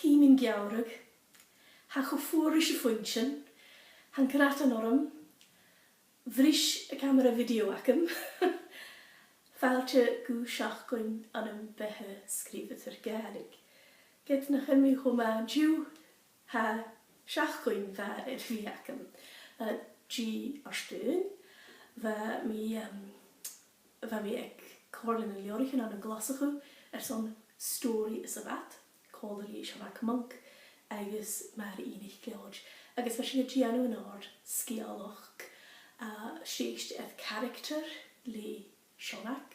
hi min giawrig, ha chwfwrish y ffwyntyn, han cyrrat yn orym, vrish y camera fideo acym, Fáilte go seachcoin an bethe scríomhar garig. Get na chymí chumá dú ha seachcoin bhar bhí acym. G arstún, va mi ag corlin yn leorichin an y glosachu son story is a bat, cólarí Siarach Monk, agus mar unig George. Agus fa sin a gianú yn ord scialach sieist edd character le Siarach,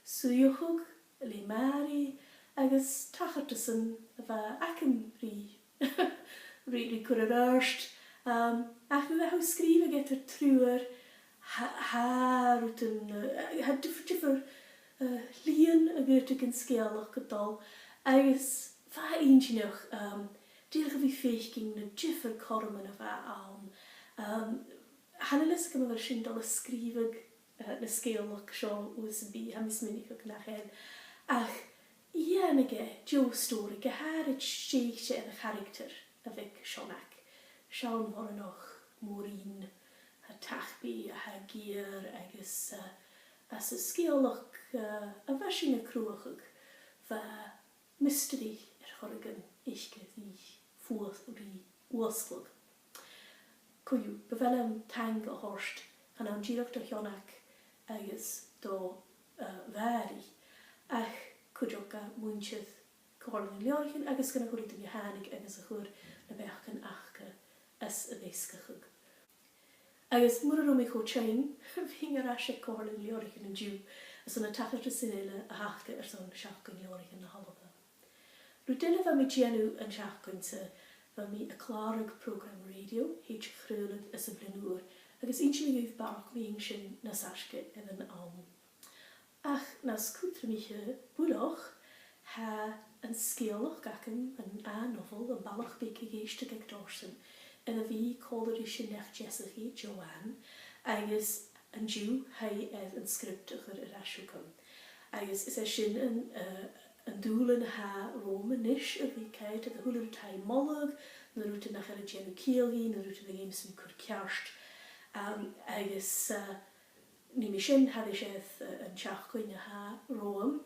Suiwchwg, le Mari, agus tachartasan va acym ri cwrdd arst. Ach mi hw skrifa getur trúar ha differ líon a gyrtig yn scialach gydol agus fa einginach diolch fi feichgin na differ corman a fa alm hannelis gym a sy'n dol a skrifag na scialach sio USB hamis minig ag na hen ach ianige jo stori geharid sheich en a character a vic sionac Sean war noch Maureen, a tachbi, a hagier, agus as a scialach a bhesin a cruachug, va mystery chorgan ichke ddi fuath ri uaslug. Cwyw, bevelem tang a horst, an am girach do Hionach agus do vari, ach cwydioga mwyntydd corlin leorchin, agus gan a hwyd yn ihanig agus a chwr na bechgan achga as a beiscachug. Agus mwr o mi cho chain, fi'n ar asio corlin leorchin yn diw, as yn a tachar sinile a hachga son siachgan leorchin na hologa. Rwy dyle fa mi gianw yn siachgan sa fa mi a clarag program radio, heich chrwlyg as a blinŵr, agus inch mi gyf barach mi sy'n na sasge yn alm. Ach, nas cwtra mi bwloch, ha yn sgiolach gacym yn a nofel yn balach big i geistig ag dorsen, yn a fi cólarí sin nech Jessica Joanne, agus yn diw hai edd yn sgriptach ar aswcam. Agus is sin yn dŵlen ha Roma nish a fi caid a hwlyr tai molog, na rwta nach ar a Jenny Keelgi, na rwta na games mi cwr ciarst. Agus ni mi sin ha fi sedd yn tiachcoin a ha Rome,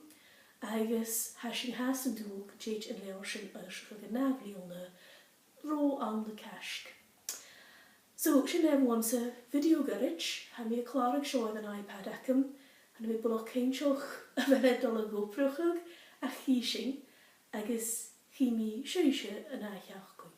agus ha sin has yn dŵg jeid yn leor sin ysgrifennu gynnafliol na ro an de cashk. So, sin once a video garage, ha mi a clarag sio an iPad acum, and mi bwloch ceinsioch a feledol a GoProchog a chi sin, agus chi mi siwysio yn aichiach gwy.